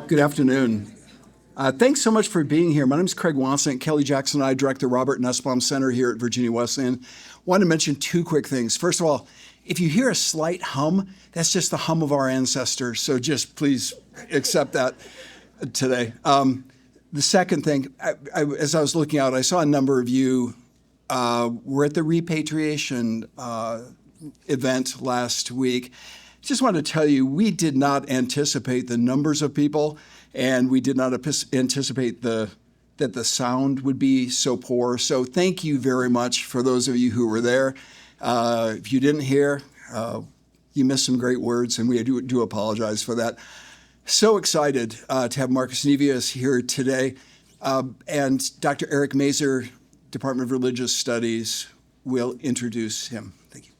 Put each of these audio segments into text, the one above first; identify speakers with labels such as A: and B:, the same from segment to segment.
A: Good afternoon. Thanks so much for being here. My name is Craig Wansink. Kelly Jackson and I direct the Robert Nusbaum Center here at Virginia Wesleyan. Want to mention two quick things. First of all, if you hear a slight hum, that's just the hum of our ancestors. So just please accept that today. The second thing, as I was looking out, I saw a number of you were at the repatriation event last week. Just wanted to tell you, we did not anticipate the numbers of people, and we did not anticipate that the sound would be so poor. So thank you very much for those of you who were there. If you didn't hear, you missed some great words, and we do apologize for that. So excited to have Marcus Nevius here today, and Dr. Eric Mazer, Department of Religious Studies, will introduce him. Thank you.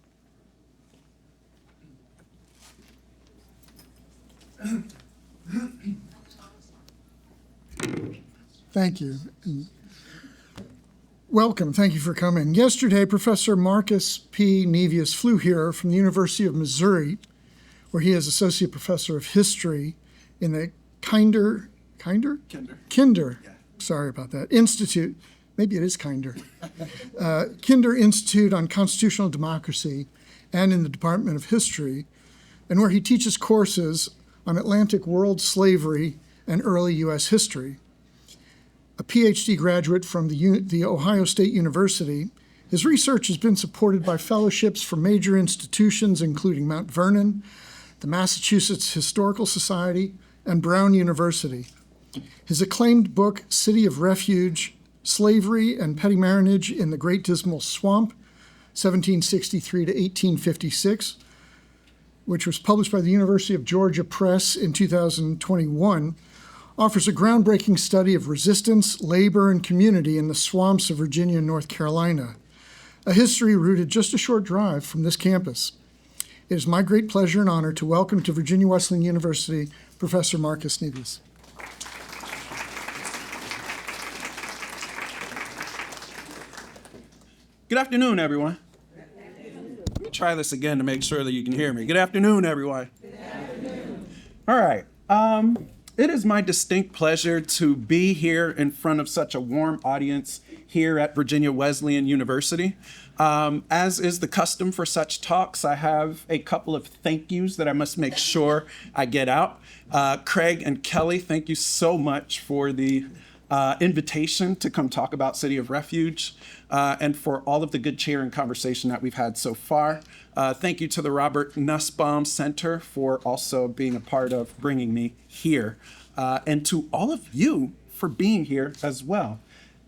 B: Thank you. Welcome. Thank you for coming. Yesterday, Professor Marcus P. Nevius flew here from the University of Missouri, where he is Associate Professor of History in the Kinder,
A: Yeah.
B: sorry about that, Institute, maybe it is Kinder, Kinder Institute on Constitutional Democracy, and in the Department of History, and where he teaches courses on Atlantic world slavery and early U.S. history. A Ph.D. graduate from the Ohio State University, his research has been supported by fellowships from major institutions including Mount Vernon, the Massachusetts Historical Society, and Brown University. His acclaimed book, City of Refuge, Slavery and Petit Marronage in the Great Dismal Swamp, 1763 to 1856, which was published by the University of Georgia Press in 2021, offers a groundbreaking study of resistance, labor, and community in the swamps of Virginia and North Carolina, a history rooted just a short drive from this campus. It is my great pleasure and honor to welcome to Virginia Wesleyan University Professor Marcus Nevius.
C: Good afternoon, everyone. Let me try this again to make sure that you can hear me. Good afternoon, everyone. Good afternoon. All right. It is my distinct pleasure to be here in front of such a warm audience here at Virginia Wesleyan University. As is the custom for such talks, I have a couple of thank yous that I must make sure I get out. Craig and Kelly, thank you so much for the invitation to come talk about City of Refuge, and for all of the good cheer and conversation that we've had so far. Thank you to the Robert Nusbaum Center for also being a part of bringing me here, and to all of you for being here as well.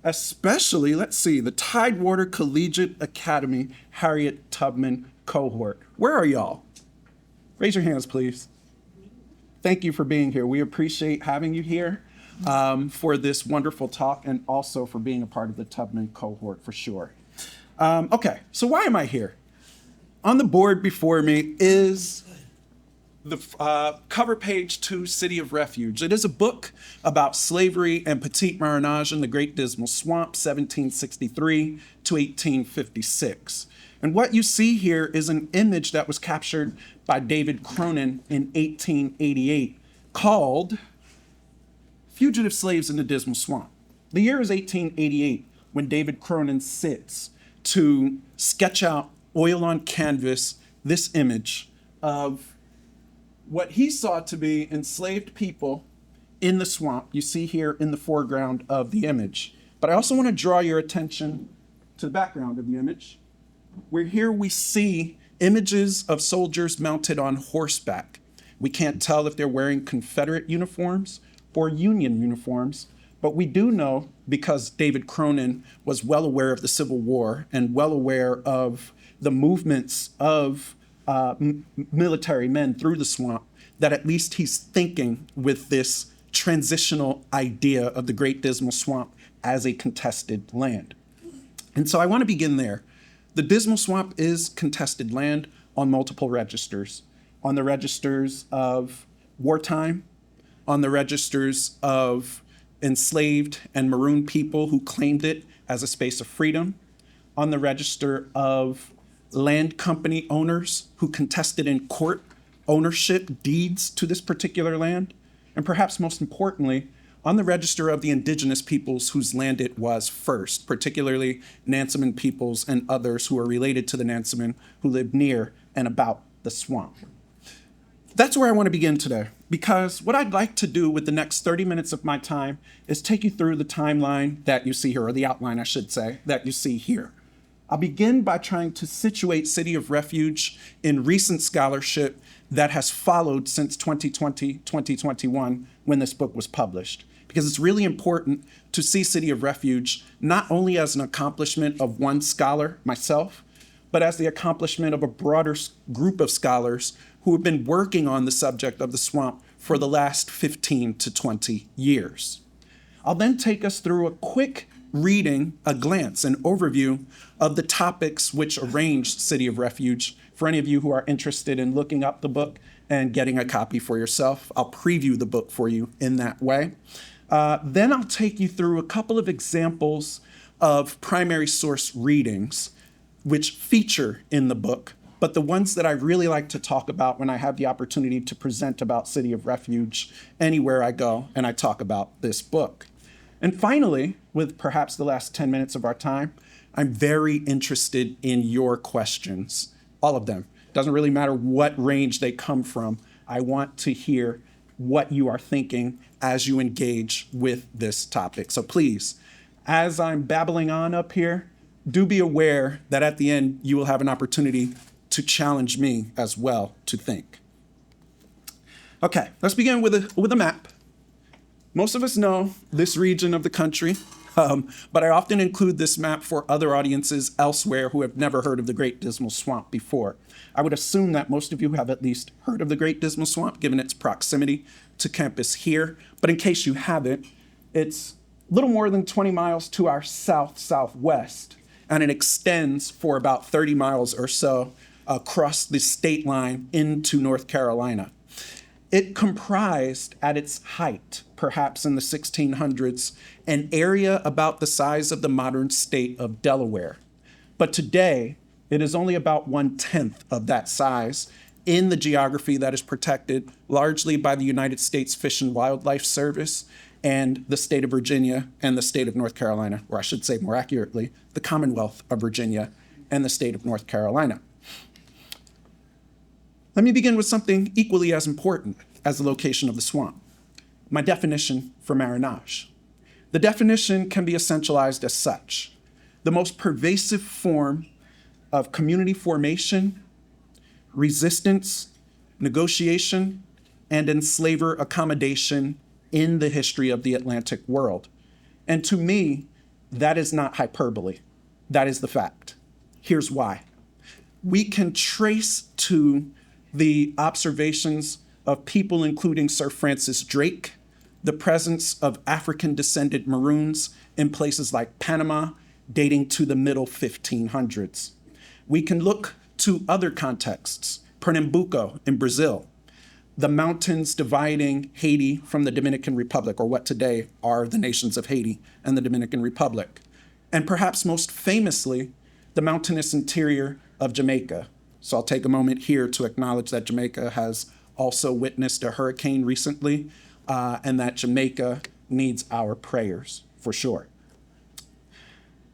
C: Especially, let's see, the Tidewater Collegiate Academy Harriet Tubman cohort. Where are y'all? Raise your hands, please. Thank you for being here. We appreciate having you here for this wonderful talk, and also for being a part of the Tubman cohort for sure. Okay, so why am I here? On the board before me is the cover page to City of Refuge. It is a book about slavery and Petit Marronage in the Great Dismal Swamp, 1763 to 1856. And what you see here is an image that was captured by David Cronin in 1888 called Fugitive Slaves in the Dismal Swamp. The year is 1888 when David Cronin sits to sketch out, oil on canvas, this image of what he saw to be enslaved people in the swamp. You see here in the foreground of the image. But I also want to draw your attention to the background of the image, where here we see images of soldiers mounted on horseback. We can't tell if they're wearing Confederate uniforms or Union uniforms, but we do know, because David Cronin was well aware of the Civil War and well aware of the movements of military men through the swamp, that at least he's thinking with this transitional idea of the Great Dismal Swamp as a contested land. And so I want to begin there. The Dismal Swamp is contested land on multiple registers. On the registers of wartime, on the registers of enslaved and marooned people who claimed it as a space of freedom, on the register of land company owners who contested in court ownership deeds to this particular land, and perhaps most importantly, on the register of the indigenous peoples whose land it was first, particularly Nansemond peoples and others who are related to the Nansemond who live near and about the swamp. That's where I want to begin today, because what I'd like to do with the next 30 minutes of my time is take you through the timeline that you see here, or the outline, I should say, that you see here. I'll begin by trying to situate City of Refuge in recent scholarship that has followed since 2020, 2021, when this book was published. Because it's really important to see City of Refuge not only as an accomplishment of one scholar, myself, but as the accomplishment of a broader group of scholars who have been working on the subject of the swamp for the last 15 to 20 years. I'll then take us through a quick reading, a glance, an overview of the topics which arranged City of Refuge. For any of you who are interested in looking up the book and getting a copy for yourself, I'll preview the book for you in that way. Then I'll take you through a couple of examples of primary source readings which feature in the book, but the ones that I really like to talk about when I have the opportunity to present about City of Refuge anywhere I go and I talk about this book. And finally, with perhaps the last 10 minutes of our time, I'm very interested in your questions, all of them. Doesn't really matter what range they come from. I want to hear what you are thinking as you engage with this topic. So please, as I'm babbling on up here, do be aware that at the end, you will have an opportunity to challenge me as well to think. Okay, let's begin with a map. Most of us know this region of the country, but I often include this map for other audiences elsewhere who have never heard of the Great Dismal Swamp before. I would assume that most of you have at least heard of the Great Dismal Swamp, given its proximity to campus here. But in case you haven't, it's a little more than 20 miles to our south-southwest, and it extends for about 30 miles or so across the state line into North Carolina. It comprised, at its height, perhaps in the 1600s, an area about the size of the modern state of Delaware. But today, it is only about 1/10 of that size in the geography that is protected largely by the United States Fish and Wildlife Service and the state of Virginia and the state of North Carolina, or I should say more accurately, the Commonwealth of Virginia and the state of North Carolina. Let me begin with something equally as important as the location of the swamp, my definition for marronage. The definition can be essentialized as such: the most pervasive form of community formation, resistance, negotiation, and enslaver accommodation in the history of the Atlantic world. And to me, that is not hyperbole. That is the fact. Here's why. We can trace to the observations of people including Sir Francis Drake, the presence of African-descended Maroons in places like Panama, dating to the middle 1500s. We can look to other contexts, Pernambuco in Brazil, the mountains dividing Haiti from the Dominican Republic, or what today are the nations of Haiti and the Dominican Republic, and perhaps most famously, the mountainous interior of Jamaica. So I'll take a moment here to acknowledge that Jamaica has also witnessed a hurricane recently, and that Jamaica needs our prayers for sure.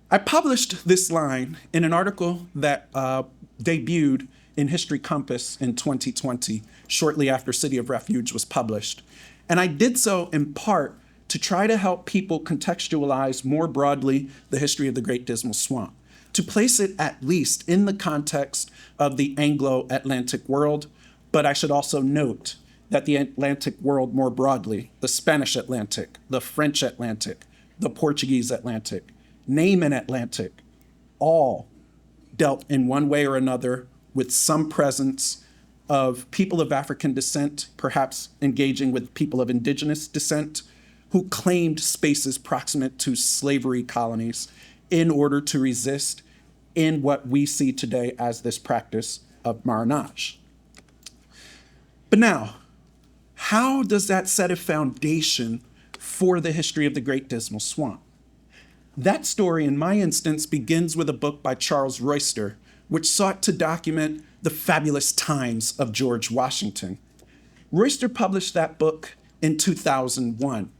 C: I published this line in an article that debuted in History Compass in 2020, shortly after City of Refuge was published. And I did so in part to try to help people contextualize more broadly the history of the Great Dismal Swamp, to place it at least in the context of the Anglo-Atlantic world. But I should also note that the Atlantic world more broadly, the Spanish Atlantic, the French Atlantic, the Portuguese Atlantic, name an Atlantic, all dealt in one way or another with some presence of people of African descent, perhaps engaging with people of indigenous descent, who claimed spaces proximate to slavery colonies in order to resist in what we see today as this practice of marronage. But now, how does that set a foundation for the history of the Great Dismal Swamp? That story, in my instance, begins with a book by Charles Royster, which sought to document the fabulous times of George Washington. Royster published that book in 2001.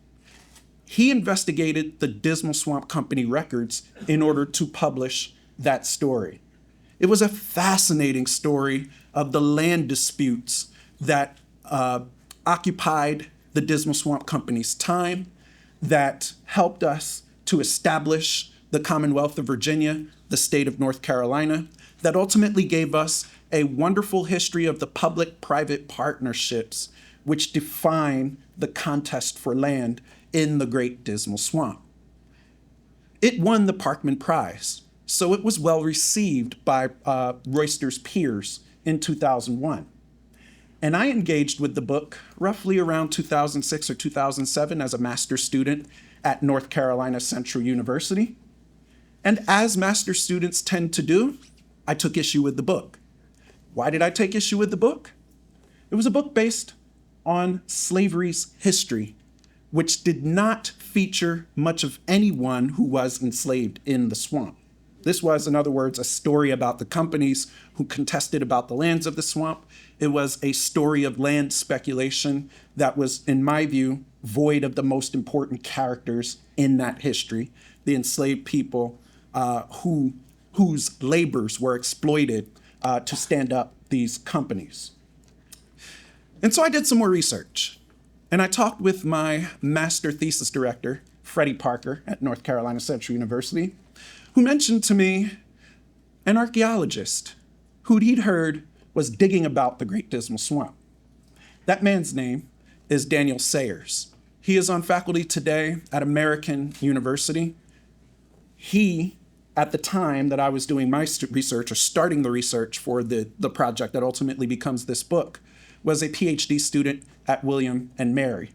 C: He investigated the Dismal Swamp Company records in order to publish that story. It was a fascinating story of the land disputes that occupied the Dismal Swamp Company's time, that helped us to establish the Commonwealth of Virginia, the state of North Carolina, that ultimately gave us a wonderful history of the public-private partnerships which define the contest for land in the Great Dismal Swamp. It won the Parkman Prize, so it was well received by Royster's peers in 2001. And I engaged with the book roughly around 2006 or 2007 as a master's student at North Carolina Central University. And as master's students tend to do, I took issue with the book. Why did I take issue with the book? It was a book based on slavery's history, which did not feature much of anyone who was enslaved in the swamp. This was, in other words, a story about the companies who contested about the lands of the swamp. It was a story of land speculation that was, in my view, void of the most important characters in that history, the enslaved people whose labors were exploited to stand up these companies. And so I did some more research, and I talked with my master thesis director, Freddie Parker at North Carolina Central University, who mentioned to me an archaeologist who he'd heard was digging about the Great Dismal Swamp. That man's name is Daniel Sayers. He is on faculty today at American University. He, at the time that I was doing my research or starting the research for the project that ultimately becomes this book, was a Ph.D. student at William and Mary,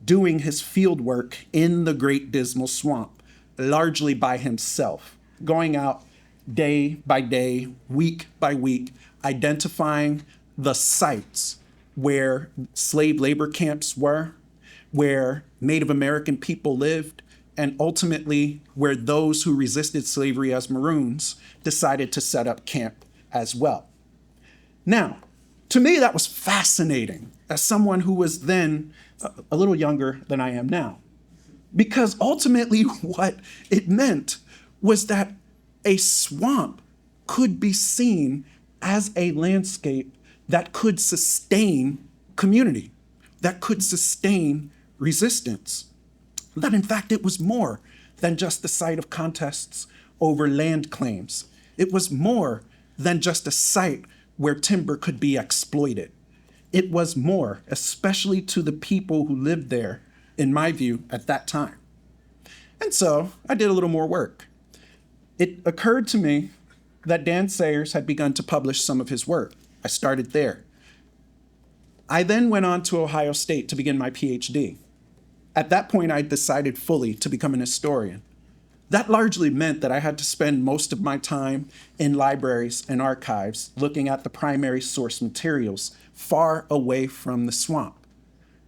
C: doing his field work in the Great Dismal Swamp, largely by himself, going out day by day, week by week, identifying the sites where slave labor camps were, where Native American people lived, and ultimately where those who resisted slavery as Maroons decided to set up camp as well. Now, to me, that was fascinating as someone who was then a little younger than I am now, because ultimately what it meant was that a swamp could be seen as a landscape that could sustain community, that could sustain resistance. That in fact it was more than just the site of contests over land claims. It was more than just a site where timber could be exploited. It was more, especially to the people who lived there, in my view, at that time. And so I did a little more work. It occurred to me that Dan Sayers had begun to publish some of his work. I started there. I then went on to Ohio State to begin my Ph.D. At that point, I decided fully to become an historian. That largely meant that I had to spend most of my time in libraries and archives looking at the primary source materials far away from the swamp.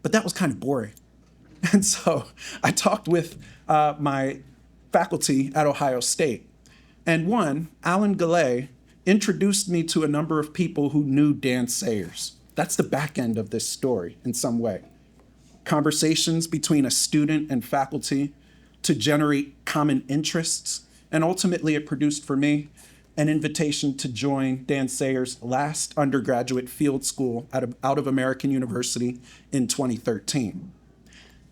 C: But that was kind of boring. And so I talked with my faculty at Ohio State. And one, Alan Gallay, introduced me to a number of people who knew Dan Sayers. That's the back end of this story in some way. Conversations between a student and faculty to generate common interests. And ultimately it produced for me an invitation to join Dan Sayers' last undergraduate field school out of American University in 2013.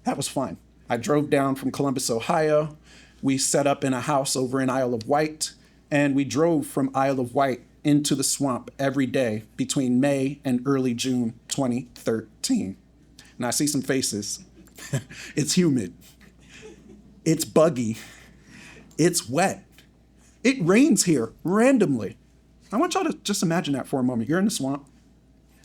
C: That was fun. I drove down from Columbus, Ohio. We set up in a house over in Isle of Wight, and we drove from Isle of Wight into the swamp every day between May and early June 2013. And I see some faces. It's humid. It's buggy. It's wet. It rains here randomly. I want y'all to just imagine that for a moment. You're in the swamp.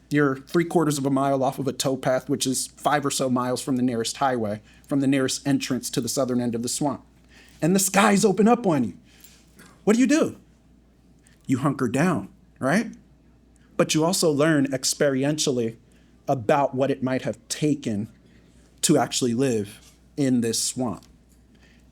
C: You're 3/4 of a mile off of a towpath, which is 5 or so miles from the nearest highway, from the nearest entrance to the southern end of the swamp. And the skies open up on you. What do? You hunker down, right? But you also learn experientially about what it might have taken to actually live in this swamp.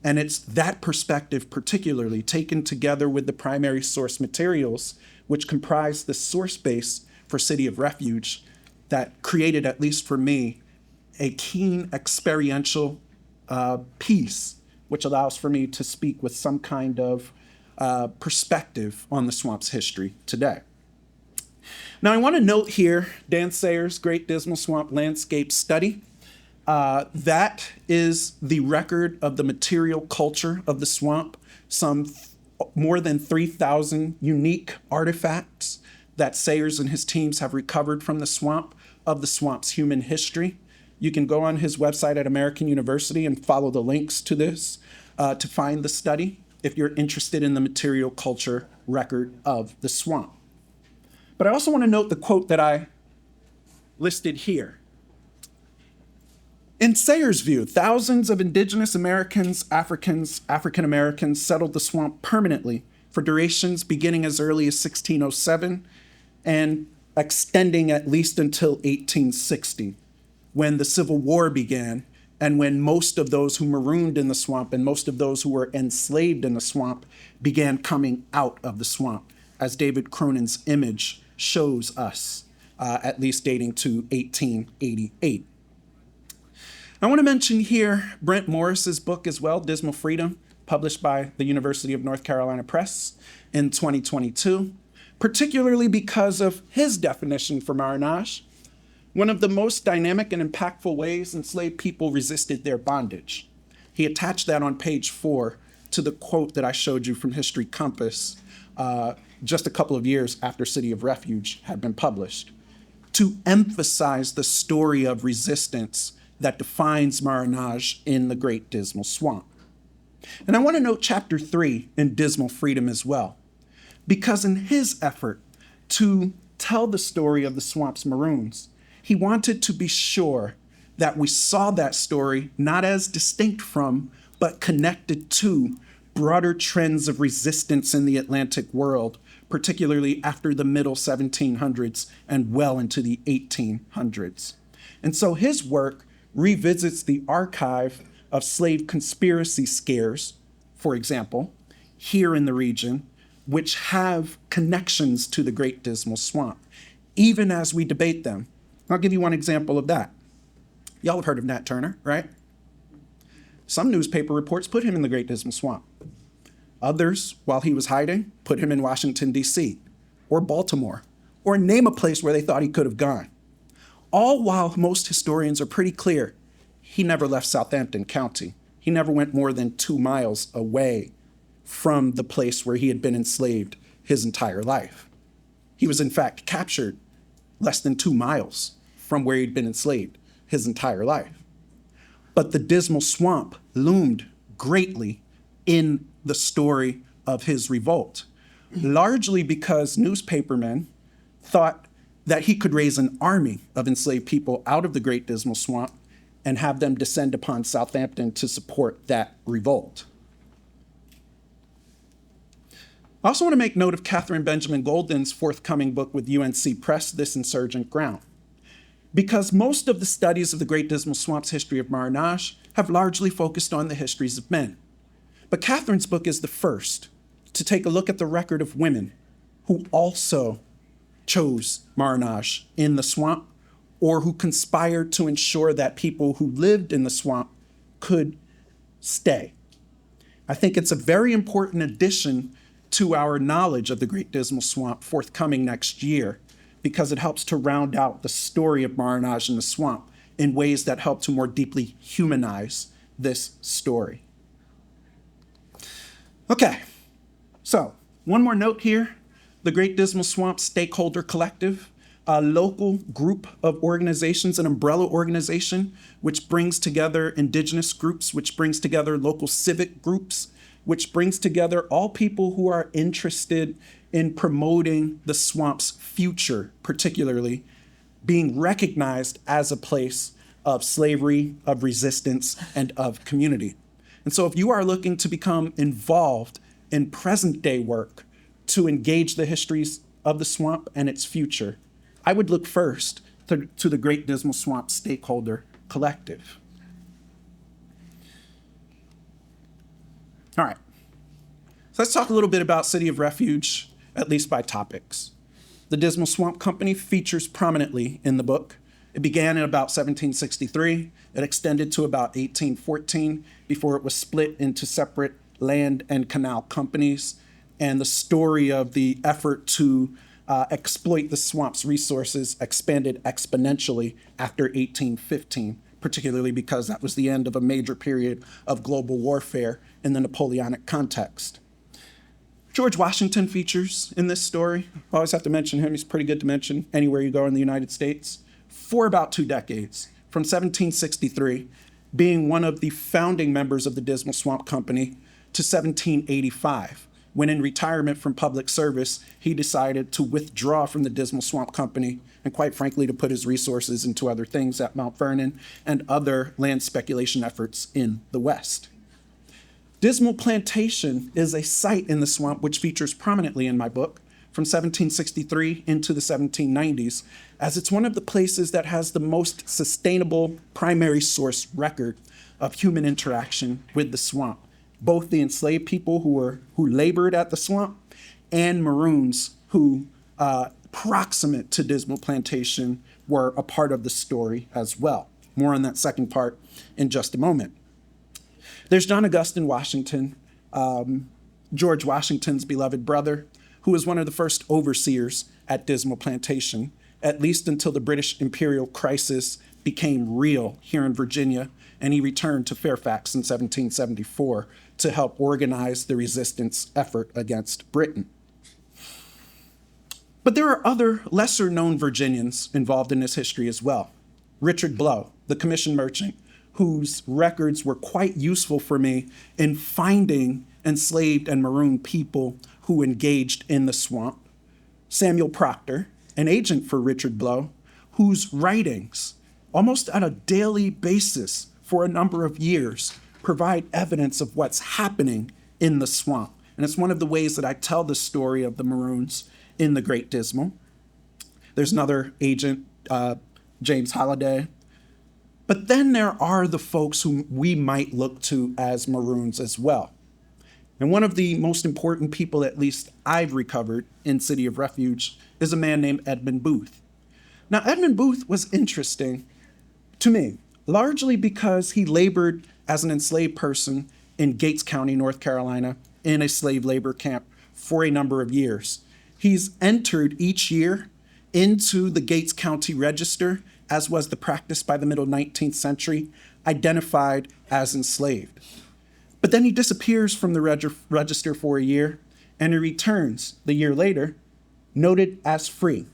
C: And it's that perspective particularly taken together with the primary source materials which comprised the source base for City of Refuge that created, at least for me, a keen experiential piece, which allows for me to speak with some kind of perspective on the swamp's history today. Now, I want to note here Dan Sayers' Great Dismal Swamp Landscape Study. That is the record of the material culture of the swamp, more than 3,000 unique artifacts that Sayers and his teams have recovered from the swamp of the swamp's human history. You can go on his website at American University and follow the links to this to find the study if you're interested in the material culture record of the swamp. But I also want to note the quote that I listed here. In Sayers' view, thousands of indigenous Americans, African Americans settled the swamp permanently for durations beginning as early as 1607 and extending at least until 1860, when the Civil War began and when most of those who marooned in the swamp and most of those who were enslaved in the swamp began coming out of the swamp, as David Cronin's image shows us, at least dating to 1888. I want to mention here Brent Morris's book as well, Dismal Freedom, published by the University of North Carolina Press in 2022, particularly because of his definition for Marronage, one of the most dynamic and impactful ways enslaved people resisted their bondage. He attached that on page 4 to the quote that I showed you from History Compass just a couple of years after City of Refuge had been published, to emphasize the story of resistance that defines Marronage in the Great Dismal Swamp. And I want to note chapter 3 in Dismal Freedom as well, because in his effort to tell the story of the swamp's maroons, he wanted to be sure that we saw that story not as distinct from, but connected to broader trends of resistance in the Atlantic world, particularly after the middle 1700s and well into the 1800s. And so his work revisits the archive of slave conspiracy scares, for example, here in the region, which have connections to the Great Dismal Swamp, even as we debate them. I'll give you one example of that. Y'all have heard of Nat Turner, right? Some newspaper reports put him in the Great Dismal Swamp. Others, while he was hiding, put him in Washington, D.C., or Baltimore, or name a place where they thought he could have gone. All while most historians are pretty clear, he never left Southampton County. He never went more than 2 miles away from the place where he had been enslaved his entire life. He was in fact captured less than 2 miles from where he'd been enslaved his entire life. But the Dismal Swamp loomed greatly in the story of his revolt, largely because newspapermen thought that he could raise an army of enslaved people out of the Great Dismal Swamp and have them descend upon Southampton to support that revolt. I also want to make note of Catherine Benjamin Golden's forthcoming book with UNC Press, This Insurgent Ground, because most of the studies of the Great Dismal Swamp's history of Marronage have largely focused on the histories of men. But Catherine's book is the first to take a look at the record of women who also chose Marronage in the swamp, or who conspired to ensure that people who lived in the swamp could stay. I think it's a very important addition to our knowledge of the Great Dismal Swamp forthcoming next year, because it helps to round out the story of Marronage in the swamp in ways that help to more deeply humanize this story. Okay, so one more note here. The Great Dismal Swamp Stakeholder Collective, a local group of organizations, an umbrella organization, which brings together indigenous groups, which brings together local civic groups, which brings together all people who are interested in promoting the swamp's future, particularly being recognized as a place of slavery, of resistance, and of community. And so if you are looking to become involved in present day work to engage the histories of the swamp and its future, I would look first to the Great Dismal Swamp Stakeholder Collective. All right, so let's talk a little bit about City of Refuge at least by topics. The Dismal Swamp Company features prominently in the book. It began in about 1763. It extended to about 1814 before it was split into separate land and canal companies. And the story of the effort to exploit the swamp's resources expanded exponentially after 1815, particularly because that was the end of a major period of global warfare in the Napoleonic context. George Washington features in this story. I always have to mention him. He's pretty good to mention anywhere you go in the United States. For about 2 decades, from 1763, being one of the founding members of the Dismal Swamp Company, to 1785, when in retirement from public service, he decided to withdraw from the Dismal Swamp Company and, quite frankly, to put his resources into other things at Mount Vernon and other land speculation efforts in the West. Dismal Plantation is a site in the swamp which features prominently in my book from 1763 into the 1790s, as it's one of the places that has the most sustainable primary source record of human interaction with the swamp. Both the enslaved people who labored at the swamp and Maroons who, proximate to Dismal Plantation, were a part of the story as well. More on that second part in just a moment. There's John Augustine Washington, George Washington's beloved brother, who was one of the first overseers at Dismal Plantation, at least until the British imperial crisis became real here in Virginia, and he returned to Fairfax in 1774 to help organize the resistance effort against Britain. But there are other lesser-known Virginians involved in this history as well. Richard Blow, the commission merchant, whose records were quite useful for me in finding enslaved and marooned people who engaged in the swamp. Samuel Proctor, an agent for Richard Blow, whose writings, almost on a daily basis for a number of years, provide evidence of what's happening in the swamp. And it's one of the ways that I tell the story of the Maroons in the Great Dismal. There's another agent, James Holliday. But then there are the folks whom we might look to as Maroons as well. And one of the most important people, at least I've recovered in City of Refuge, is a man named Edmund Booth. Now, Edmund Booth was interesting to me, largely because he labored as an enslaved person in Gates County, North Carolina, in a slave labor camp for a number of years. He's entered each year into the Gates County Register, as was the practice by the middle 19th century, identified as enslaved. But then he disappears from the register for a year, and he returns the year later, noted as free.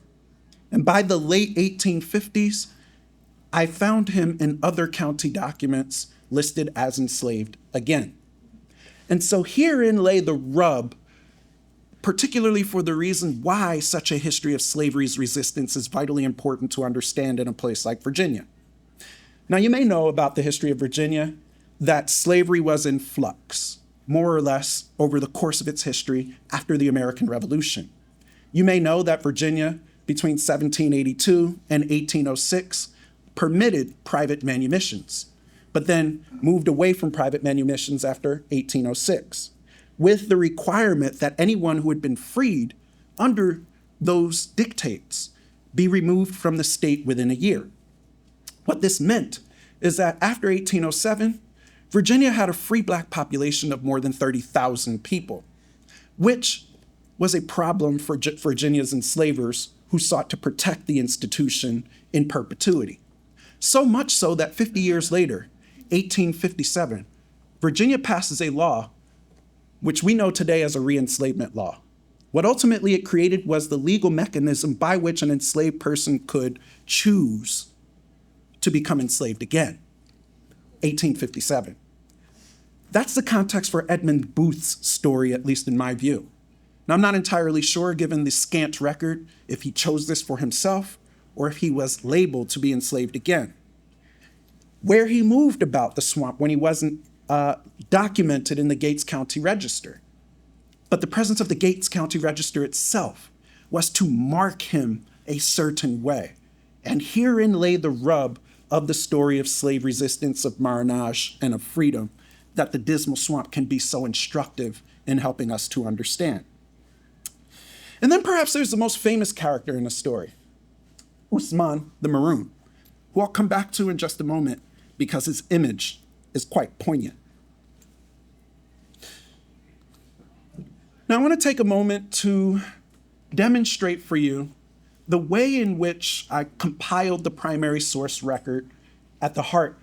C: And by the late 1850s, I found him in other county documents listed as enslaved again. And so herein lay the rub, particularly for the reason why such a history of slavery's resistance is vitally important to understand in a place like Virginia. Now, you may know about the history of Virginia that slavery was in flux, more or less, over the course of its history after the American Revolution. You may know that Virginia, between 1782 and 1806, permitted private manumissions, but then moved away from private manumissions after 1806, with the requirement that anyone who had been freed under those dictates be removed from the state within a year. What this meant is that after 1807, Virginia had a free black population of more than 30,000 people, which was a problem for Virginia's enslavers who sought to protect the institution in perpetuity. So much so that 50 years later, 1857, Virginia passes a law which we know today as a re-enslavement law. What ultimately it created was the legal mechanism by which an enslaved person could choose to become enslaved again. 1857. That's the context for Edmund Booth's story, at least in my view. Now, I'm not entirely sure, given the scant record, if he chose this for himself or if he was labeled to be enslaved again. Where he moved about the swamp when he wasn't documented in the Gates County Register. But the presence of the Gates County Register itself was to mark him a certain way. And herein lay the rub of the story of slave resistance, of marronage, and of freedom that the Dismal Swamp can be so instructive in helping us to understand. And then perhaps there's the most famous character in the story, Usman the Maroon, who I'll come back to in just a moment because his image is quite poignant. Now, I want to take a moment to demonstrate for you the way in which I compiled the primary source record at the heart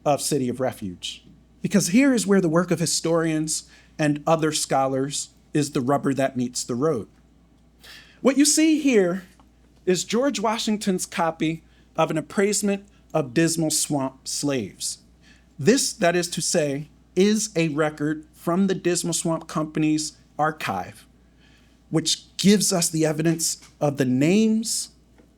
C: of City of Refuge. Because here is where the work of historians and other scholars is the rubber that meets the road. What you see here is George Washington's copy of an appraisement of Dismal Swamp slaves. This, that is to say, is a record from the Dismal Swamp Company's archive, which gives us the evidence of the names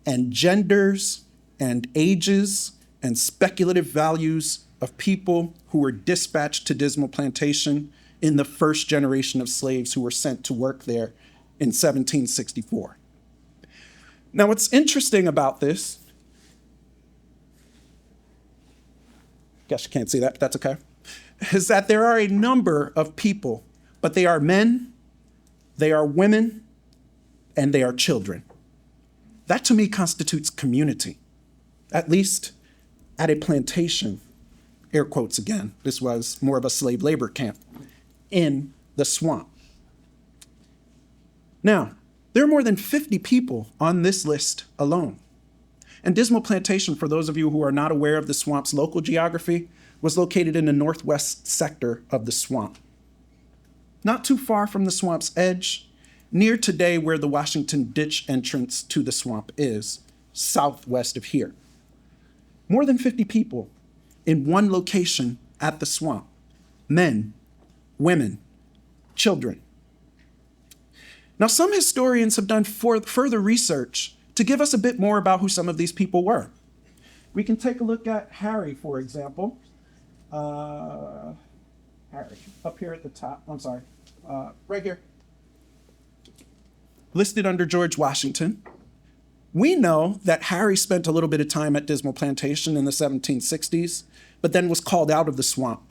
C: and genders and ages and speculative values of people who were dispatched to Dismal Plantation in the first generation of slaves who were sent to work there in 1764. Now, what's interesting about this, guess you can't see that, but that's okay, is that there are a number of people, but they are men, they are women, and they are children. That to me constitutes community, at least at a plantation, air quotes again, this was more of a slave labor camp, in the swamp. Now, there are more than 50 people on this list alone. And Dismal Plantation, for those of you who are not aware of the swamp's local geography, was located in the northwest sector of the swamp. Not too far from the swamp's edge, near today where the Washington Ditch entrance to the swamp is, southwest of here. More than 50 people in one location at the swamp. Men, women, children. Now, some historians have done further research to give us a bit more about who some of these people were. We can take a look at Harry, for example. Harry, up here at the top, I'm sorry, right here. Listed under George Washington. We know that Harry spent a little bit of time at Dismal Plantation in the 1760s, but then was called out of the swamp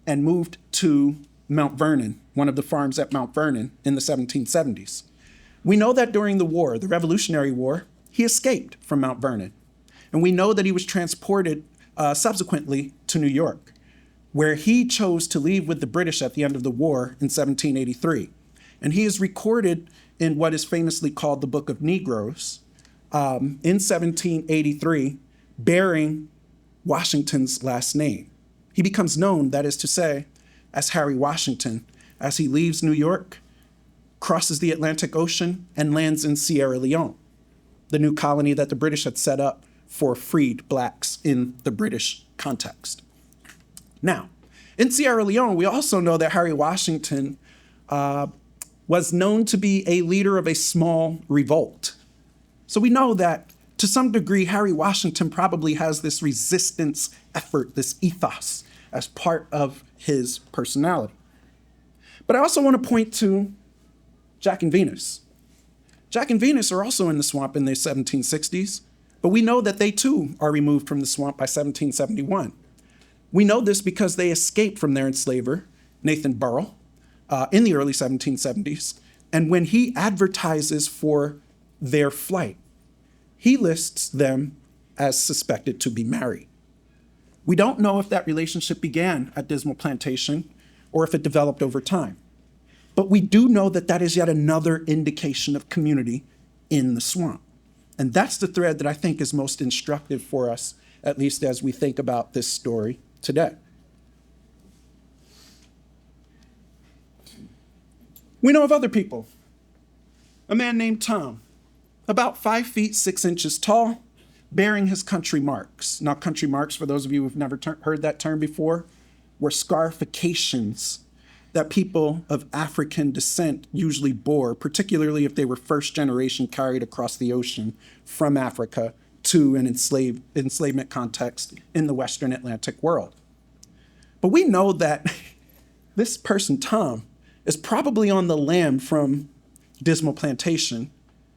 C: and moved to Mount Vernon, one of the farms at Mount Vernon in the 1770s. We know that during the war, the Revolutionary War, he escaped from Mount Vernon. And we know that he was transported subsequently to New York, where he chose to leave with the British at the end of the war in 1783. And he is recorded in what is famously called the Book of Negroes in 1783, bearing Washington's last name. He becomes known, that is to say, as Harry Washington, as he leaves New York, crosses the Atlantic Ocean, and lands in Sierra Leone, the new colony that the British had set up for freed blacks in the British context. Now, in Sierra Leone, we also know that Harry Washington was known to be a leader of a small revolt. So we know that to some degree, Harry Washington probably has this resistance effort, this ethos, as part of his personality. But I also want to point to Jack and Venus. Jack and Venus are also in the swamp in the 1760s, but we know that they too are removed from the swamp by 1771. We know this because they escaped from their enslaver, Nathan Burrell, in the early 1770s. And when he advertises for their flight, he lists them as suspected to be married. We don't know if that relationship began at Dismal Plantation or if it developed over time. But we do know that that is yet another indication of community in the swamp. And that's the thread that I think is most instructive for us, at least as we think about this story today. We know of other people. A man named Tom, about 5 feet 6 inches tall, bearing his country marks. Now, country marks, for those of you who've never heard that term before, were scarifications that people of African descent usually bore, particularly if they were first generation carried across the ocean from Africa to an enslavement context in the Western Atlantic world. But we know that this person, Tom, is probably on the lam from Dismal Plantation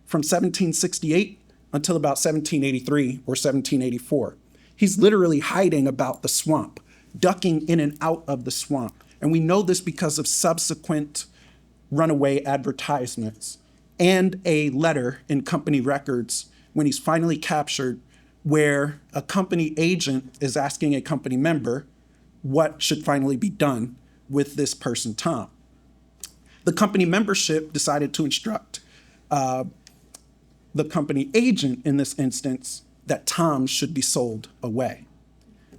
C: from 1768 until about 1783 or 1784. He's literally hiding about the swamp, ducking in and out of the swamp. And we know this because of subsequent runaway advertisements and a letter in company records when he's finally captured where a company agent is asking a company member what should finally be done with this person, Tom. The company membership decided to instruct the company agent in this instance that Tom should be sold away,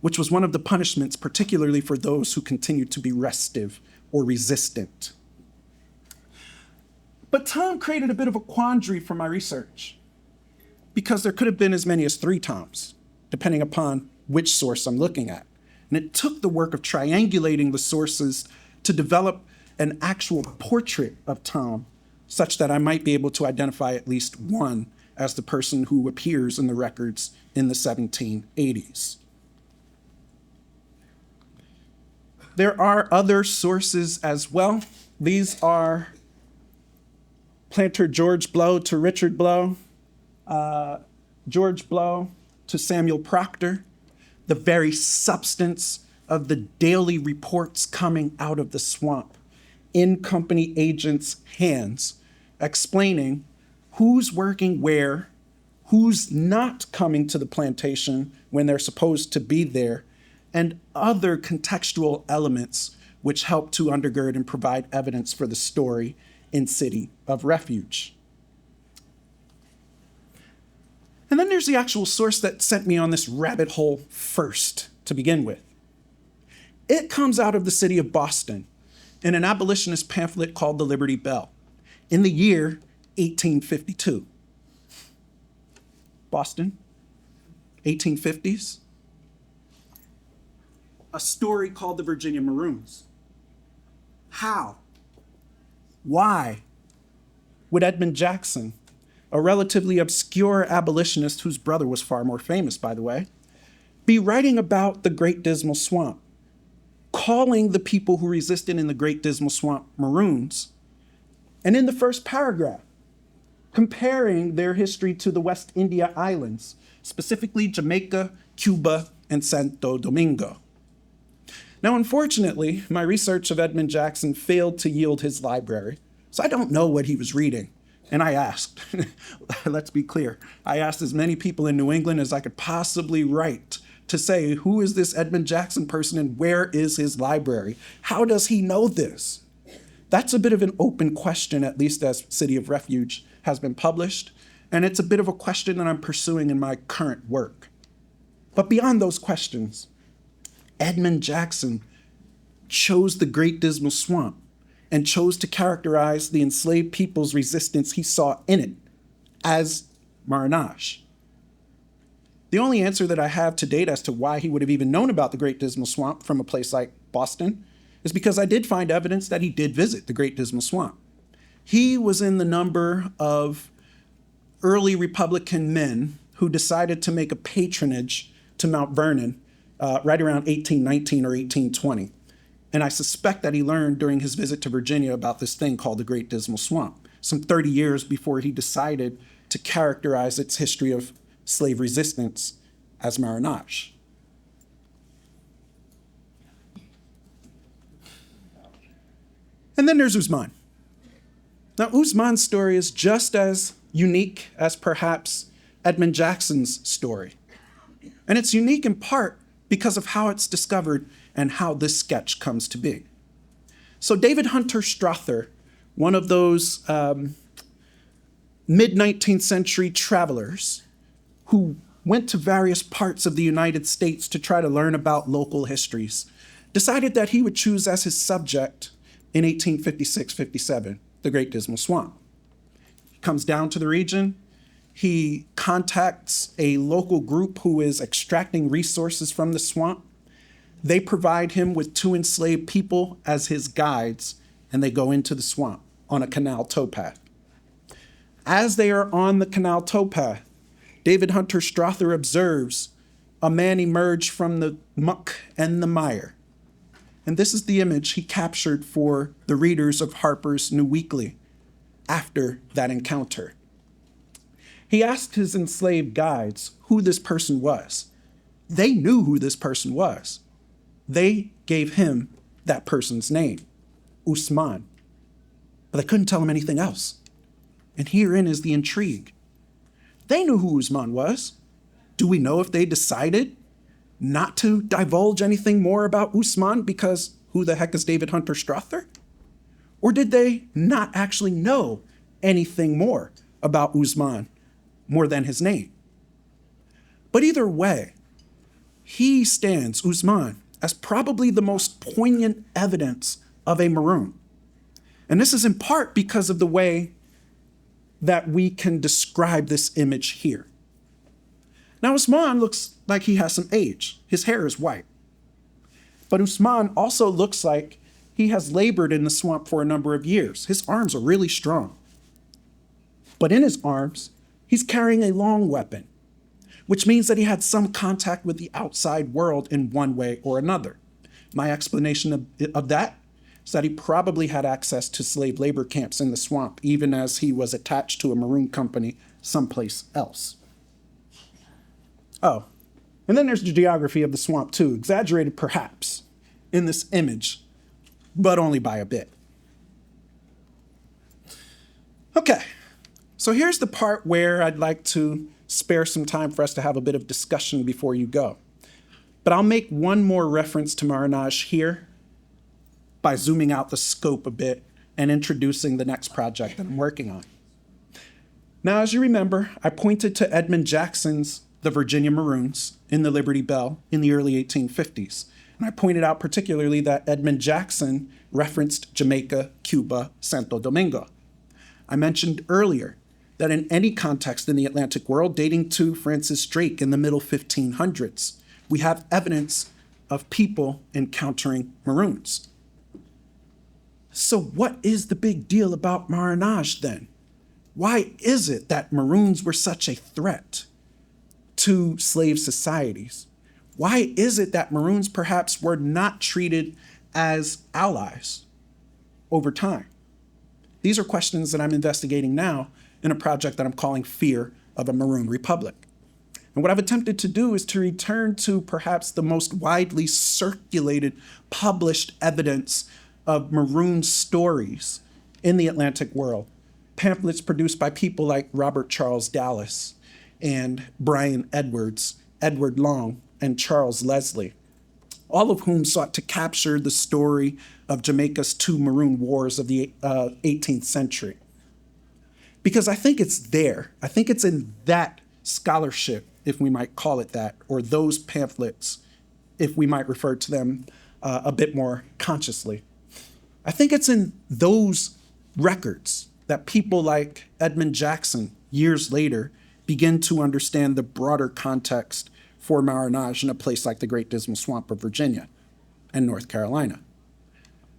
C: which was one of the punishments, particularly for those who continued to be restive or resistant. But Tom created a bit of a quandary for my research because there could have been as many as 3 Toms, depending upon which source I'm looking at. And it took the work of triangulating the sources to develop an actual portrait of Tom such that I might be able to identify at least one as the person who appears in the records in the 1780s. There are other sources as well. These are planter George Blow to Richard Blow, George Blow to Samuel Proctor, the very substance of the daily reports coming out of the swamp in company agents' hands, explaining who's working where, who's not coming to the plantation when they're supposed to be there, and other contextual elements which help to undergird and provide evidence for the story in City of Refuge. And then there's the actual source that sent me on this rabbit hole first to begin with. It comes out of the city of Boston in an abolitionist pamphlet called The Liberty Bell in the year 1852. Boston, 1850s. A story called The Virginia Maroons. How? Why would Edmund Jackson, a relatively obscure abolitionist whose brother was far more famous, by the way, be writing about the Great Dismal Swamp, calling the people who resisted in the Great Dismal Swamp Maroons, and in the first paragraph, comparing their history to the West India Islands, specifically Jamaica, Cuba, and Santo Domingo? Now, unfortunately, my research of Edmund Jackson failed to yield his library, so I don't know what he was reading. And I asked, let's be clear, I asked as many people in New England as I could possibly write to say, who is this Edmund Jackson person and where is his library? How does he know this? That's a bit of an open question, at least as City of Refuge has been published, and it's a bit of a question that I'm pursuing in my current work. But beyond those questions, Edmund Jackson chose the Great Dismal Swamp and chose to characterize the enslaved people's resistance he saw in it as Marronage. The only answer that I have to date as to why he would have even known about the Great Dismal Swamp from a place like Boston is because I did find evidence that he did visit the Great Dismal Swamp. He was in the number of early Republican men who decided to make a patronage to Mount Vernon right around 1819 or 1820. And I suspect that he learned during his visit to Virginia about this thing called the Great Dismal Swamp, some 30 years before he decided to characterize its history of slave resistance as Marronage. And then there's Usman. Now, Usman's story is just as unique as perhaps Edmund Jackson's story. And it's unique in part because of how it's discovered and how this sketch comes to be. So David Hunter Strother, one of those mid-19th century travelers who went to various parts of the United States to try to learn about local histories, decided that he would choose as his subject in 1856-57, the Great Dismal Swamp. He comes down to the region. He contacts a local group who is extracting resources from the swamp. They provide him with 2 enslaved people as his guides, and they go into the swamp on a canal towpath. As they are on the canal towpath, David Hunter Strother observes a man emerge from the muck and the mire. And this is the image he captured for the readers of Harper's New Weekly after that encounter. He asked his enslaved guides who this person was. They knew who this person was. They gave him that person's name, Usman. But they couldn't tell him anything else. And herein is the intrigue. They knew who Usman was. Do we know if they decided not to divulge anything more about Usman because who the heck is David Hunter Strother? Or did they not actually know anything more about Usman more than his name? But either way, he stands, Usman, as probably the most poignant evidence of a Maroon. And this is in part because of the way that we can describe this image here. Now, Usman looks like he has some age. His hair is white. But Usman also looks like he has labored in the swamp for a number of years. His arms are really strong. But in his arms, he's carrying a long weapon, which means that he had some contact with the outside world in one way or another. My explanation of that is that he probably had access to slave labor camps in the swamp, even as he was attached to a Maroon company someplace else. Oh, and then there's the geography of the swamp too, exaggerated perhaps in this image, but only by a bit. Okay, so here's the part where I'd like to spare some time for us to have a bit of discussion before you go. But I'll make one more reference to Marronage here by zooming out the scope a bit and introducing the next project that I'm working on. Now, as you remember, I pointed to Edmund Jackson's The Virginia Maroons in the Liberty Bell in the early 1850s. And I pointed out particularly that Edmund Jackson referenced Jamaica, Cuba, Santo Domingo. I mentioned earlier that in any context in the Atlantic world dating to Francis Drake in the middle 1500s, we have evidence of people encountering Maroons. So what is the big deal about Marronage then? Why is it that Maroons were such a threat to slave societies? Why is it that Maroons perhaps were not treated as allies over time? These are questions that I'm investigating now in a project that I'm calling Fear of a Maroon Republic. And what I've attempted to do is to return to perhaps the most widely circulated, published evidence of Maroon stories in the Atlantic world. Pamphlets produced by people like Robert Charles Dallas and Brian Edwards, Edward Long, and Charles Leslie, all of whom sought to capture the story of Jamaica's two Maroon Wars of the 18th century. Because I think it's there. I think it's in that scholarship, if we might call it that, or those pamphlets, if we might refer to them a bit more consciously. I think it's in those records that people like Edmund Jackson, years later, begin to understand the broader context for Marronage in a place like the Great Dismal Swamp of Virginia and North Carolina.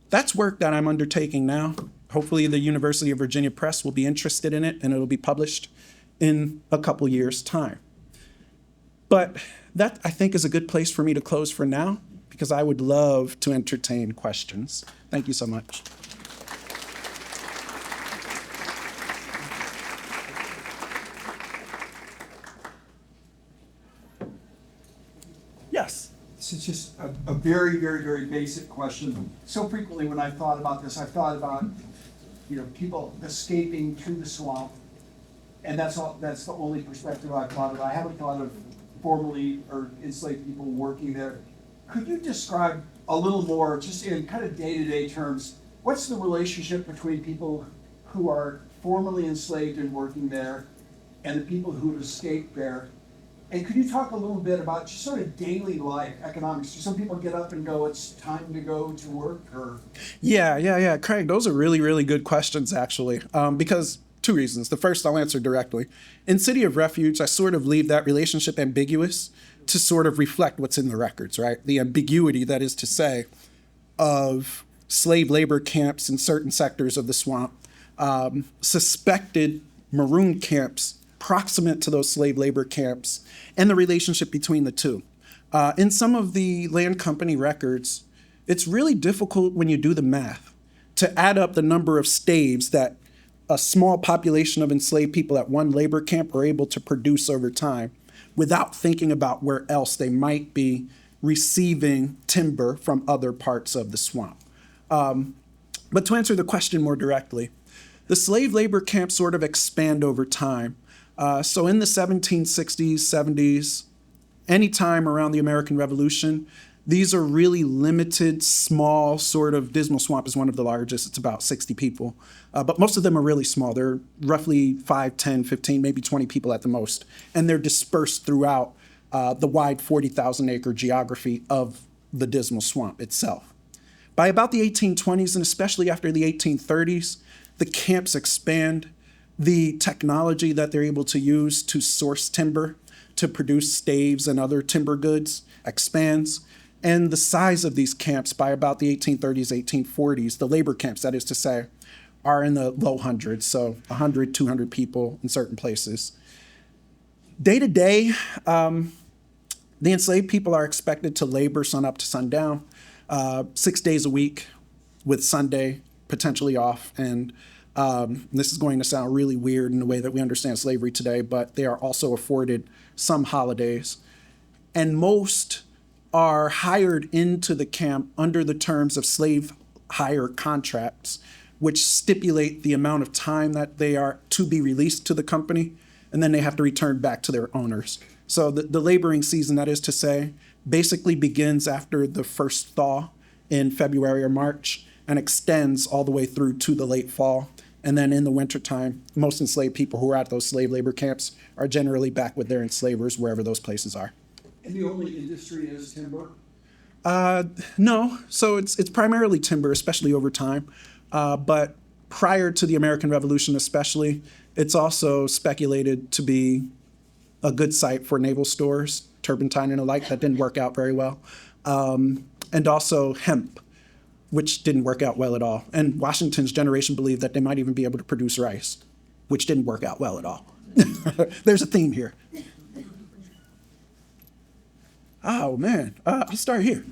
C: That's work that I'm undertaking now. Hopefully the University of Virginia Press will be interested in it and it'll be published in a couple years' time. But that, I think, is a good place for me to close for now because I would love to entertain questions. Thank you so much. Yes.
A: This is just a very, very, very basic question. So frequently when I've thought about this, I've thought about, people escaping through the swamp, and that's the only perspective I've thought of. I haven't thought of formerly or enslaved people working there. Could you describe a little more, just in kind of day-to-day terms, what's the relationship between people who are formerly enslaved and working there and the people who have escaped there? And could you talk a little bit about just sort of daily life economics? Do some people get up and go, it's time to go to work, or?
C: Yeah. Craig, those are really, really good questions, actually, because two reasons. The first, I'll answer directly. In City of Refuge, I sort of leave that relationship ambiguous to sort of reflect what's in the records, right? The ambiguity, that is to say, of slave labor camps in certain sectors of the swamp, suspected Maroon camps proximate to those slave labor camps, and the relationship between the two. In some of the land company records, it's really difficult when you do the math to add up the number of staves that a small population of enslaved people at one labor camp are able to produce over time without thinking about where else they might be receiving timber from other parts of the swamp. But to answer the question more directly, the slave labor camps sort of expand over time. So in the 1760s, 70s, anytime around the American Revolution, these are really limited, small, sort of. Dismal Swamp is one of the largest. It's about 60 people. But most of them are really small. They're roughly 5, 10, 15, maybe 20 people at the most. And they're dispersed throughout the wide 40,000-acre geography of the Dismal Swamp itself. By about the 1820s, and especially after the 1830s, the camps expand. The technology that they're able to use to source timber, to produce staves and other timber goods, expands. And the size of these camps by about the 1830s, 1840s, the labor camps, that is to say, are in the low hundreds, so 100, 200 people in certain places. Day to day, the enslaved people are expected to labor sun up to sundown, 6 days a week, with Sunday potentially off. And this is going to sound really weird in the way that we understand slavery today, but they are also afforded some holidays. And most are hired into the camp under the terms of slave hire contracts, which stipulate the amount of time that they are to be released to the company, and then they have to return back to their owners. So the laboring season, that is to say, basically begins after the first thaw in February or March and extends all the way through to the late fall. And then in the wintertime, most enslaved people who are at those slave labor camps are generally back with their enslavers wherever those places are.
A: And the only industry is timber?
C: No, so it's primarily timber, especially over time. But prior to the American Revolution especially, it's also speculated to be a good site for naval stores, turpentine and the like. That didn't work out very well. And also hemp, which didn't work out well at all. And Washington's generation believed that they might even be able to produce rice, which didn't work out well at all. There's a theme here. Oh, man. I'll start here.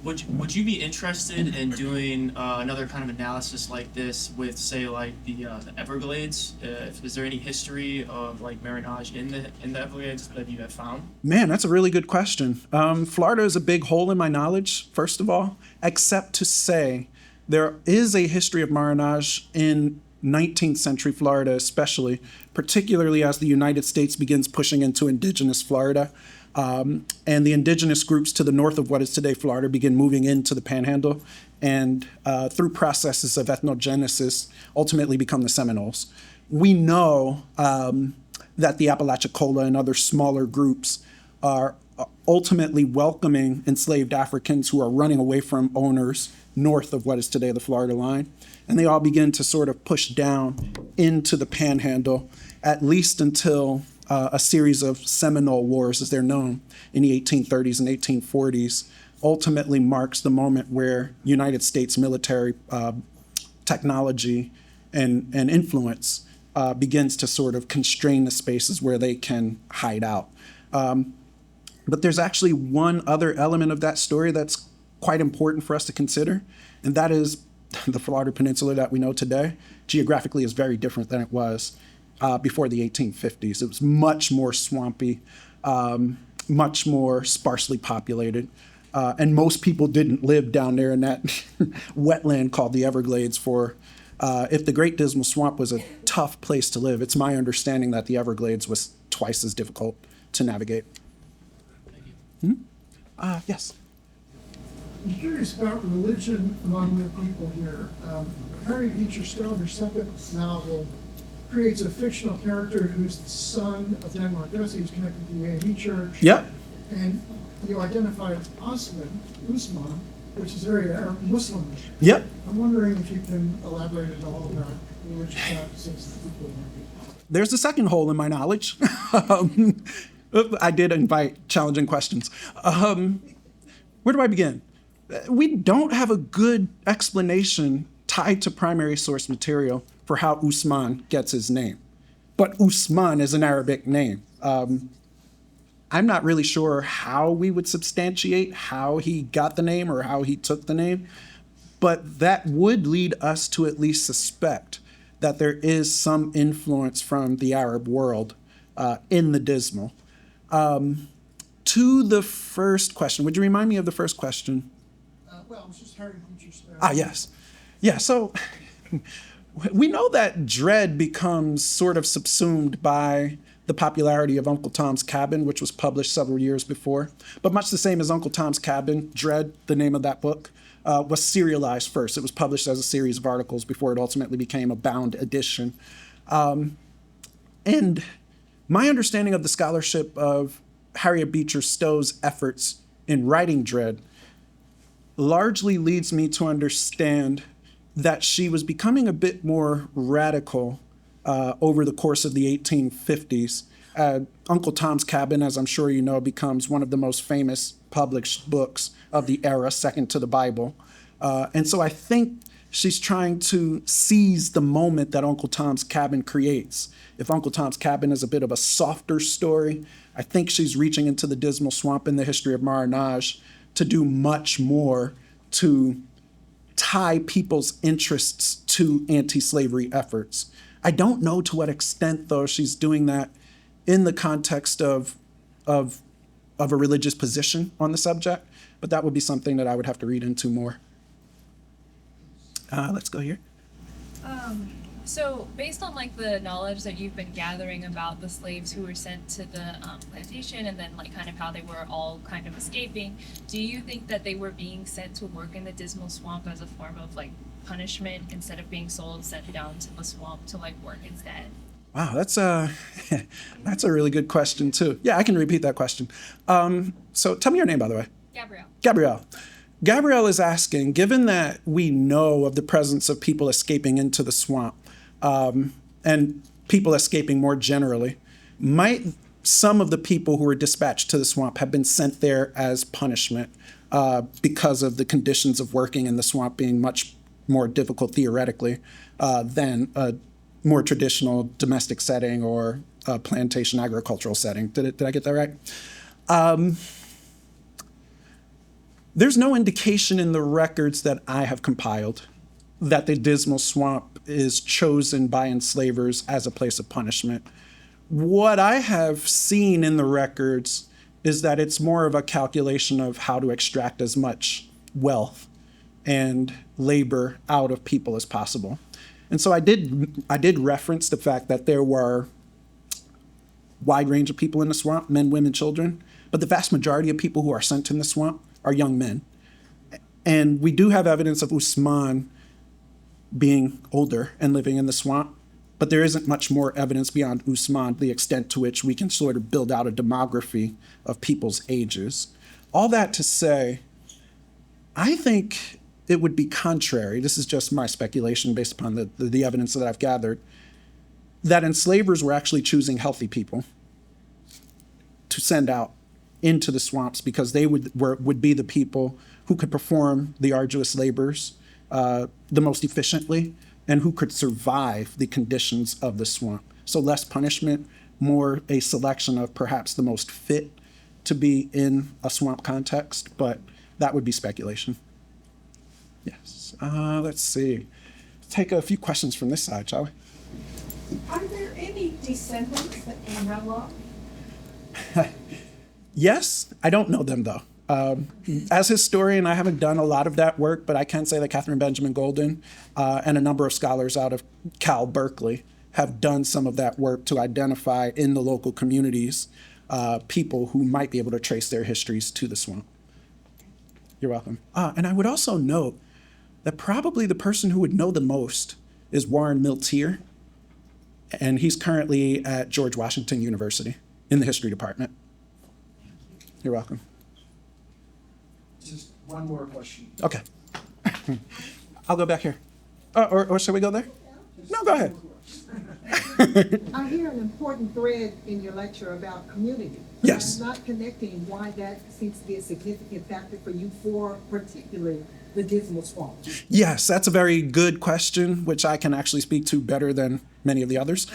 D: Would you be interested in doing another kind of analysis like this with, say, like the Everglades? Is there any history of like marronage in the Everglades that you have found?
C: Man, that's a really good question. Florida is a big hole in my knowledge, first of all, except to say there is a history of marronage in 19th century Florida, especially, particularly as the United States begins pushing into indigenous Florida. And the indigenous groups to the north of what is today Florida begin moving into the Panhandle and through processes of ethnogenesis ultimately become the Seminoles. We know that the Apalachicola and other smaller groups are ultimately welcoming enslaved Africans who are running away from owners north of what is today the Florida line. And they all begin to sort of push down into the Panhandle, at least until a series of Seminole Wars, as they're known, in the 1830s and 1840s, ultimately marks the moment where United States military technology and influence begins to sort of constrain the spaces where they can hide out. But there's actually one other element of that story that's quite important for us to consider, and that is the Florida Peninsula that we know today geographically is very different than it was before the 1850s. It was much more swampy, much more sparsely populated, and most people didn't live down there in that wetland called the Everglades. If the Great Dismal Swamp was a tough place to live, it's my understanding that the Everglades was twice as difficult to navigate. Yes.
B: I'm curious about religion among the people here. Harry Beecher Stowe, her second novel, creates a fictional character who's the son of Denmark Vesey, who's connected to the AME Church.
C: Yep.
B: And you identified Usman, which is very Arab Muslimish.
C: Yep.
B: I'm wondering if you can elaborate at all about religious practices that people might be.
C: There's the second hole in my knowledge. I did invite challenging questions. Where do I begin? We don't have a good explanation tied to primary source material for how Usman gets his name. But Usman is an Arabic name. I'm not really sure how we would substantiate how he got the name or how he took the name, but that would lead us to at least suspect that there is some influence from the Arab world in the Dismal. To the first question, would you remind me of the first question?
B: Well, it was just Harry Beecher Stowe.
C: Yes. Yeah, so We know that Dread becomes sort of subsumed by the popularity of Uncle Tom's Cabin, which was published several years before. But much the same as Uncle Tom's Cabin, Dread, the name of that book, was serialized first. It was published as a series of articles before it ultimately became a bound edition. And my understanding of the scholarship of Harriet Beecher Stowe's efforts in writing Dread largely leads me to understand that she was becoming a bit more radical over the course of the 1850s. Uncle Tom's Cabin, as I'm sure you know, becomes one of the most famous published books of the era, second to the Bible. And so I think she's trying to seize the moment that Uncle Tom's Cabin creates. If Uncle Tom's Cabin is a bit of a softer story, I think she's reaching into the Dismal Swamp and the history of Marronage to do much more to tie people's interests to anti-slavery efforts. I don't know to what extent, though, she's doing that in the context of a religious position on the subject, but that would be something that I would have to read into more. Let's go here.
E: So based on like the knowledge that you've been gathering about the slaves who were sent to the plantation and then like kind of how they were all kind of escaping, do you think that they were being sent to work in the Dismal Swamp as a form of like punishment instead of being sold, sent down to the swamp to like work instead?
C: Wow, that's a really good question too. Yeah, I can repeat that question. So tell me your name, by the way.
E: Gabrielle.
C: Gabrielle is asking, given that we know of the presence of people escaping into the swamp, and people escaping more generally, might some of the people who were dispatched to the swamp have been sent there as punishment because of the conditions of working in the swamp being much more difficult theoretically than a more traditional domestic setting or a plantation agricultural setting? Did I get that right? There's no indication in the records that I have compiled that the Dismal Swamp is chosen by enslavers as a place of punishment. What I have seen in the records is that it's more of a calculation of how to extract as much wealth and labor out of people as possible. And so I did reference the fact that there were wide range of people in the swamp, men, women, children, but the vast majority of people who are sent in the swamp are young men. And we do have evidence of Usman being older and living in the swamp, but there isn't much more evidence beyond Usman, the extent to which we can sort of build out a demography of people's ages. All that to say, I think it would be contrary, this is just my speculation based upon the evidence that I've gathered, that enslavers were actually choosing healthy people to send out into the swamps because they would be the people who could perform the arduous labors the most efficiently and who could survive the conditions of the swamp. So less punishment, more a selection of perhaps the most fit to be in a swamp context, but that would be speculation. Yes. Let's see. Take a few questions from this side, shall we?
F: Are there any descendants that you know of?
C: Yes, I don't know them though. As historian, I haven't done a lot of that work, but I can say that Catherine Benjamin Golden and a number of scholars out of Cal Berkeley have done some of that work to identify in the local communities people who might be able to trace their histories to the swamp. You're welcome. And I would also note that probably the person who would know the most is Warren Miltier, and he's currently at George Washington University in the history department. You're welcome.
A: Just one more question.
C: Okay. I'll go back here. Or shall we go there? No, go ahead.
F: I hear an important thread in your lecture about community.
C: Yes.
F: I'm not connecting why that seems to be a significant factor for you for particularly the Dismal Swamp.
C: Yes, that's a very good question, which I can actually speak to better than many of the others.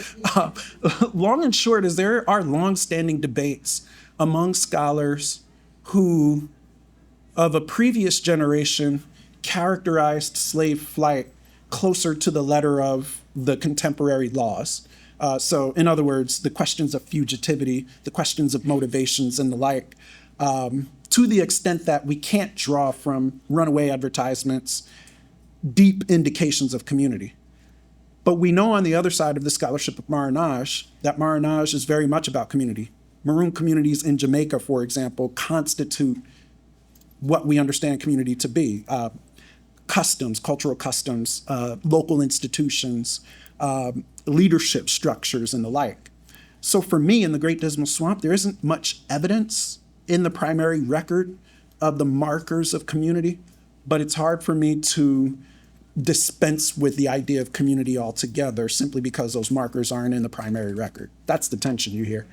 C: Long and short is there are long-standing debates among scholars who, of a previous generation, characterized slave flight closer to the letter of the contemporary laws. So in other words, the questions of fugitivity, the questions of motivations and the like, to the extent that we can't draw from runaway advertisements deep indications of community. But we know on the other side of the scholarship of Marronage that Marronage is very much about community. Maroon communities in Jamaica, for example, constitute what we understand community to be. Customs, cultural customs, local institutions, leadership structures, and the like. So for me, in the Great Dismal Swamp, there isn't much evidence in the primary record of the markers of community, but it's hard for me to dispense with the idea of community altogether simply because those markers aren't in the primary record. That's the tension you hear.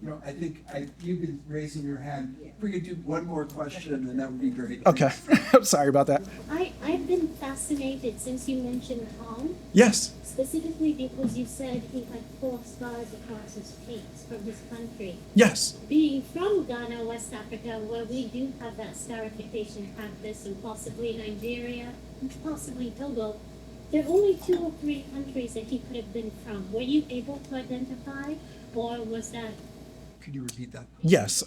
A: You know, I think you've been raising your hand. If we could do one more question, then that would be great.
C: Okay, I'm sorry about that.
G: I've been fascinated since you mentioned Tom,
C: Yes.
G: specifically because you said he had 4 scars across his face from his country.
C: Yes.
G: Being from Ghana, West Africa, where we do have that scarification practice, and possibly Nigeria, and possibly Togo, there are only 2 or 3 countries that he could have been from. Were you able to identify, or was that?
A: Could you repeat that?
C: Yes.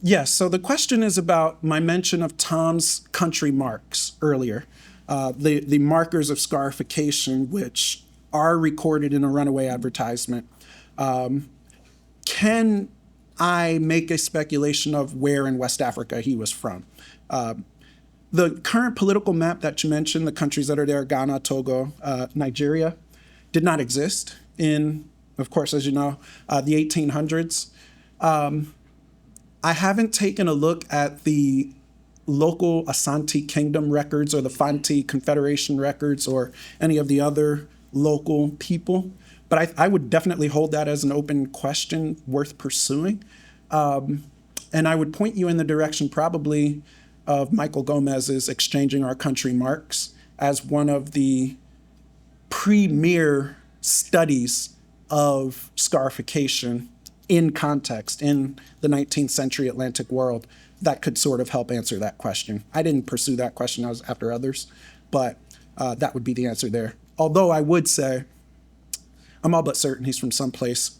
C: Yes. So the question is about my mention of Tom's country marks earlier, the markers of scarification, which are recorded in a runaway advertisement. Can I make a speculation of where in West Africa he was from? The current political map that you mentioned, the countries that are there, Ghana, Togo, Nigeria, did not exist in, of course, as you know, the 1800s. I haven't taken a look at the local Asante Kingdom records or the Fanti Confederation records or any of the other local people, but I would definitely hold that as an open question worth pursuing. And I would point you in the direction probably of Michael Gomez's Exchanging Our Country Marks as one of the premier studies of scarification in context in the 19th century Atlantic world that could sort of help answer that question. I didn't pursue that question, I was after others, but that would be the answer there. Although I would say, I'm all but certain he's from someplace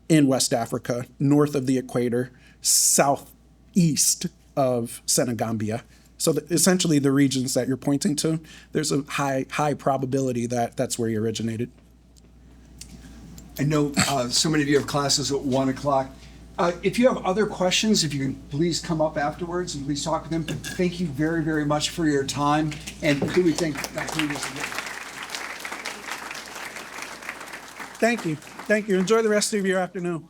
C: in West Africa, north of the equator, southeast of Senegambia. So essentially the regions that you're pointing to, there's a high probability that that's where he originated.
A: I know so many of you have classes at 1 o'clock. If you have other questions, if you can please come up afterwards and please talk with them. Thank you very, very much for your time. And who we think that is.
C: Thank you. Thank you. Enjoy the rest of your afternoon.